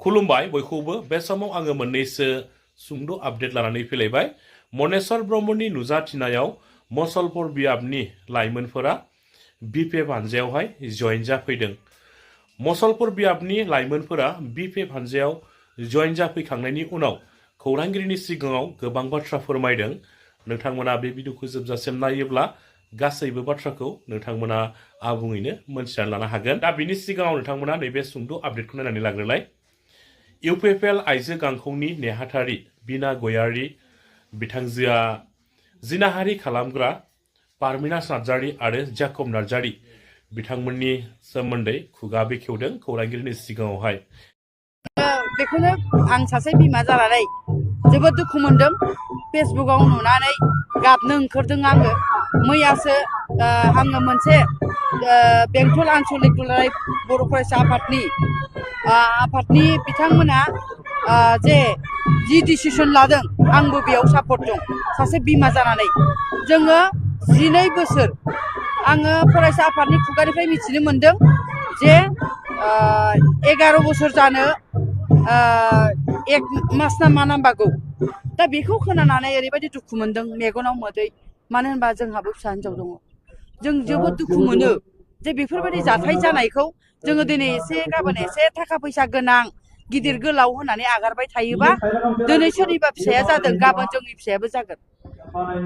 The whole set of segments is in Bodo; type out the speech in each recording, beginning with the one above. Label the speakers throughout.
Speaker 1: खुलुमबाय बयखौबो बे समाव आङो मोननैसो सुंद' आपडेट लानानै फैलायबाय। मनेश्वर ब्रह्मनि नुजाथिनायाव मुसलपुर बियाबनि लाइमोनफोरा BPF हानजायावहाय जयेन जाफैदों। मुसलपुर बियाबनि लाइमोनफोरा BPF हानजायाव जयेन जाफैखांनायनि उनाव खौरांगिरिनि सिगाङाव गोबां बाथ्रा फोरमायदों। नोंथांमोना बे भिडिअखौ जोबजासिम नायोब्ला गासैबो बाथ्राखौ नोंथांमोना आबुङैनो मोनथिनानै लानो हागोन। दा बिनि सिगाङाव नोंथांमोना नैबे सुंद' आपडेटखौ नायनानै लाग्रोलाय। UPPL आइजो गांखंनि नेहाथारि बिना गयारी बिथांजोआ जिनाहारि खालामग्रा पारमिना नार्जारी आरो जाकब नार्जारी बिथांमोननि सोमोन्दै खुगा बेखेवदों खौरांगिरिनि सिगाङावहाय।
Speaker 2: बेखौनो आं सासे बिमा जानानै जोबोद दुखु मोनदों। फेसबुकाव नुनानै गाबनो ओंखारदों आङो। मैयासो आङो मोनसे बेंटल आनसलिक दुलाराय बर' फरायसा आफादनि बिथांमोना जि डिसिसन लादों आंबो बेयाव सापर्ट दं। सासे बिमा जानानै जोङो 12 बोसोर आङो फरायसा आफादनि खुगानिफ्राय मिथिनो मोनदों जे 11 बोसोर जानो 1 मास नामा नांबागौ। दा बेखौ खोनानानै ओरैबायदि दुखु मोनदों मेगनाव मोदै। मानो होनबा जोंहाबो फिसा हिनजाव दङ। जों जोबोद दुखु मोनो जे बेफोरबायदि जाथाय जानायखौ जोङो दिनै एसे गाबोन एसे थाखा फैसा गोनां गिदिर गोलाव होननानै आगारबाय थायोबा दिनै सोरनिबा फिसाया जादों गाबोन जोंनि फिसायाबो जागोन।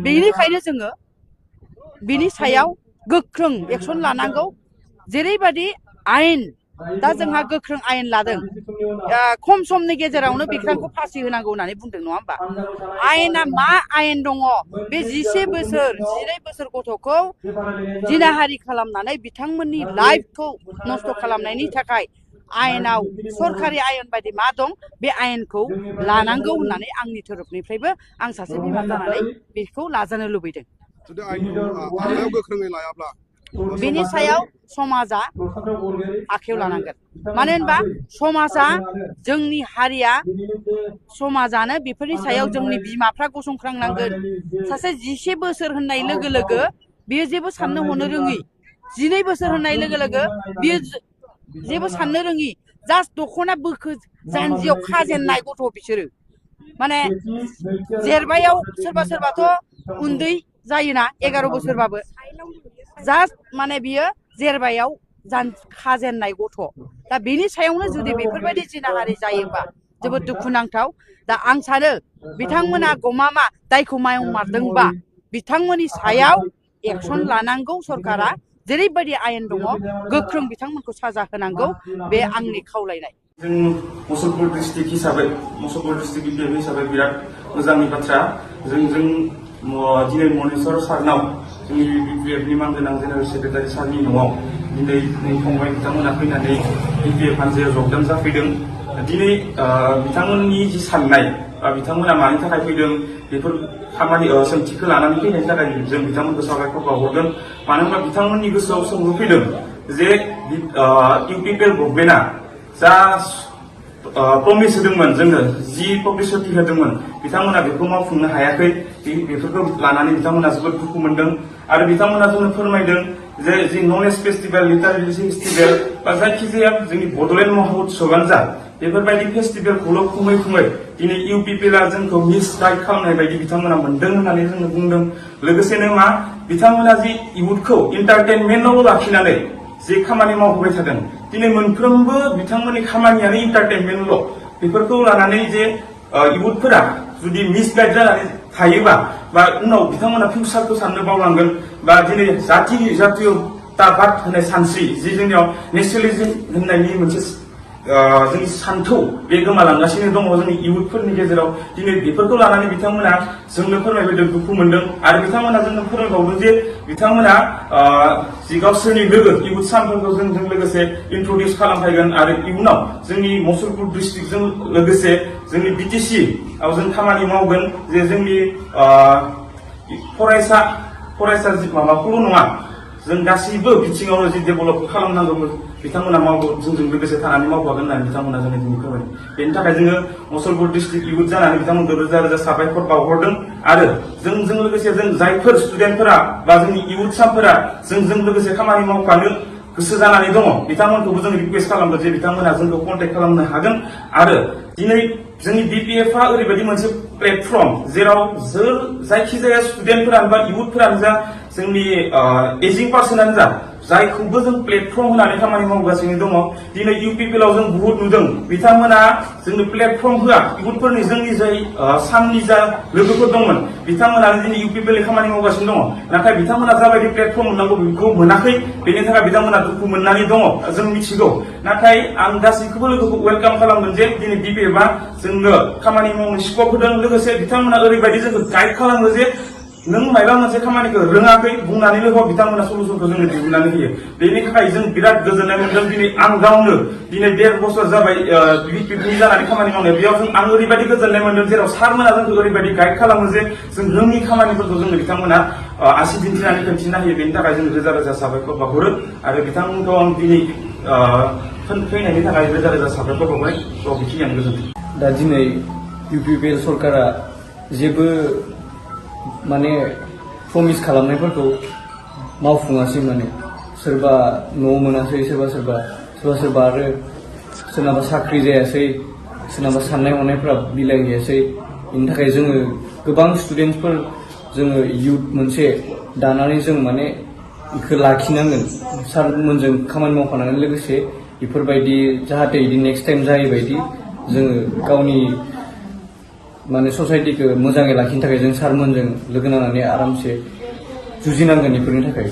Speaker 2: बेनिखायनो जोङो बिनि सायाव गोख्रों एक्सन लानांगौ। जेरैबायदि आयेन दा जोंहा गोख्रों आयेन लादों। खम समनि गेजेरावनो बिख्रांखौ फासि होनांगौ होननानै बुंदों नङा होमबा? आयेना मा आयेन दङ? बे 12 बोसोर गथ'खौ जिनाहारि खालामनानै बिथांमोननि लाइफखौ नस्थ' खालामनायनि थाखाय आयेनाव सरखारि आयेन बायदि मा दं बे आयेनखौ लानांगौ होननानै आंनि तरफनिफ्रायबो आं सासे बिमा जानानै बेखौ लाजानो लुबैदों। बेनि सायाव समाजा आखायाव लानांगोन। मानो होनबा समाजा जोंनि हारिया समाजानो बेफोरनि सायाव जोंनि बिमाफ्रा गसंख्रांनांगोन। सासे 12 बोसोर होननाय लोगो लोगो बियो जेबो साननो हनो रोङि। 12 बोसोर होननाय लोगो लोगो बियो जेबो साननो रोङि। जास्ट दख'ना जानजियाव खाजेननाय गथ' बिसोरो। माने जेरबायाव सोरबाथ' उन्दै जायोना 11 बोसोरबाबो जास्ट माने बियो जेरबायाव खाजेननाय गथ'। दा बेनि सायावनो जुदि बेफोरबायदि जिनाहारि जायोबा जोबोद दुखुनांथाव। दा आं सानो बिथांमोना गमामा दायखौ मावमारदोंबा बिथांमोननि सायाव एक्सन लानांगौ। सरकारा जेरैबायदि आयेन दङ गोख्रों बिथांमोनखौ साजा होनांगौ। बे आंनि खावलायनाय।
Speaker 3: जों मुसलपुर डिस्ट्रिक्ट हिसाबै मुसलपुर डिस्ट्रिक्ट BPF हिसाबै बिराद मोजांनि बाथ्रा। जों दिनै मनेश्वर सारनाव जोंनि BPFनि मानगोनां जेनेरेल सेक्रेटारि सारनि न'आव दिनै फंबाय बिथांमोना फैनानै BPF हानजायाव जगदान जाफैदों। दिनै बिथांमोननि जि साननाय बिथांमोना मानि थाखाय फैदों बेफोर खामानि सोंथिखौ लानानै फैनायनि थाखाय जों बिथांमोनखौ साबायखर बावहरगोन। मानो होनबा बिथांमोननि गोसोआव सोंलु फैदों जे UPPL गभर्नमेन्टआ जा प्रमिस होदोंमोन जोंनो जि प्रतिश्रुति होदोंमोन बिथांमोना बेखौ मावफुंनो हायाखै। बेफोरखौ लानानै बिथांमोना जोबोद दुखु मोनदों। आरो बिथांमोना जोंनो फोरमायदों जे जि नलेज फेस्टिभेल लिटारेसि फेस्टिभेल बा जायखिजाया जोंनि बड'लेण्ड महोत्सवआनो जा बेफोरबायदि फेस्टिभेलखौल' खुङै दिनै UPPLआ जोंखौ मिसगाइड खालामनाय बायदि बिथांमोना मोनदों होननानै जोंनो बुंदों। लोगोसेनो मा बिथांमोना जि इयुथखौ इन्टारटेनमेन्टआवल' लाखिनानै जे खामानि मावबोबाय थादों दिनै मोनफ्रोमबो बिथांमोननि खामानियानो इन्टारटेनमेन्टल'। बेफोरखौ लानानै जे इयुथफोरा जुदि मिसगाइड जानानै थायोबा बा उनाव बिथांमोना फिउचारखौ साननो बावलांगोन। बा दिनै जातीयताबाद होननाय सानस्रि जि जोंनियाव नेसनेलिज्म होननायनि मोनसे जोंनि सान्थौ बे गोमालांगासिनो दङ जोंनि इयुथफोरनि गेजेराव। दिनै बेफोरखौ लानानै बिथांमोना जोंनो फोरमायबोदों दुखु मोनदों। आरो बिथांमोना जोंनो फोरमायबावदों जे बिथांमोना जि गावसोरनि लोगो इयुथ सानफोरखौ जोंजों लोगोसे इन्ट्रडिउस खालामफैगोन। आरो इयुनाव जोंनि मुसलपुर डिस्ट्रिक्टजों लोगोसे जोंनि BTC आव जों खामानि मावगोन। जे जोंनि फरायसा माबाखौल' नङा जों गासैबो बिथिङावनो जि डेभेलप खालामनांगौ बिथांमोना जोंजों लोगोसे थानानै मावफागोन होननानै बिथांमोना जोंनो दिनै फोरमायदों। बेनि थाखाय जोङो मुसलपुर डिस्ट्रिक्ट इयुथ जानानै बिथांमोनखौ रोजा रोजा साबायखर बावहरदों। आरो जोंजों लोगोसे जों जायफोर स्टुडेन्टफोरा बा जोंनि इयुथ साफोरा जोंजों लोगोसे खामानि मावफानो गोसो जानानै दङ बिथांमोनखौबो जों रिक्वेस्ट खालामो जे बिथांमोना जोंखौ कन्टेक्ट खालामनो हागोन आरो दिनै जोंनि BPF आ ओरैबायदि मोनसे प्लेटफर्म जेराव जायखिजाया स्टुडेन्टफोरानो बा इयुथफोरानो जा जोंनि एजिं पार्सनानो जा जायखौबो जों प्लेटफर्म होनानै खामानि मावगासिनो दङ दिनै UPPL आव जों बुहुत नुदों बिथांमोना जोंनो प्लेटफर्म होआ इयुथफोरनि जोंनि जाय साननि जा लोगोफोर दंमोन बिथांमोनानो दिनै UPPL नि खामानि मावगासिनो दङ नाथाय बिथांमोना जाबायदि प्लेटफर्म मोननांगौ बेखौ मोनाखै बेनि थाखाय बिथांमोना दुखु मोननानै दङ जों मिथिगौ नाथाय आं गासैखौबो लोगोखौ वेलकाम खालामगोन जे दिनै BPF आ जोंनो खामानि मावनो स्कप होदों लोगोसे बिथांमोना ओरैबायदि जोंखौ गाइड खालामो जे नों मायबा मोनसे खामानिखौ रोङाखै बुंनानैल' बिथांमोना सलुसनखौ जोंनो दिहुननानै होयो बेनि थाखाय जों बिराद गोजोननाय मोनदों दिनै आं गावनो दिनै 1.5 बोसोर जाबाय BPF नि जानानै खामानि मावनाय बेयाव आं ओरैबायदि गोजोननाय मोनदों जेराव सारमोना जोंखौ ओरैबायदि गाइड खालामो जे जों रोङि खामानिफोरखौ जोंनो बिथांमोना आसि दिन्थिनानै खोन्थिना होयो बेनि थाखाय जों रोजा रोजा साबायखर बावहरो आरो बिथांमोनखौ आं दिनै फैनायनि थाखाय रोजा रोजा साबायखर बावबाय बेखिनियानो गोजोन्थों
Speaker 4: दा दिनै UPPL सरकारा जेबो माने प्रमिस खालामनायफोरखौ मावफुङासै माने सोरबा न' मोनासै सोरबा आरो सोरनाबा साख्रि जायासै सोरनाबा साननाय हनायफोरा बिलाइहैयासै बेनि थाखाय जोङो गोबां स्टुडेन्टसफोर जोङो इयुथ मोनसे दानानै जों माने बेखौ लाखिनांगोन सारमोनजों खामानि मावफानांगोन लोगोसे बेफोरबायदि जाहाथे बिदि नेक्स्ट टाइम जायैबायदि जोङो गावनि माने ससाइटिखौ मोजाङै लाखिनो थाखाय जों सारमोनजों लोगो नांनानै आरामसे जुजिनांगोन बेफोरनि थाखाय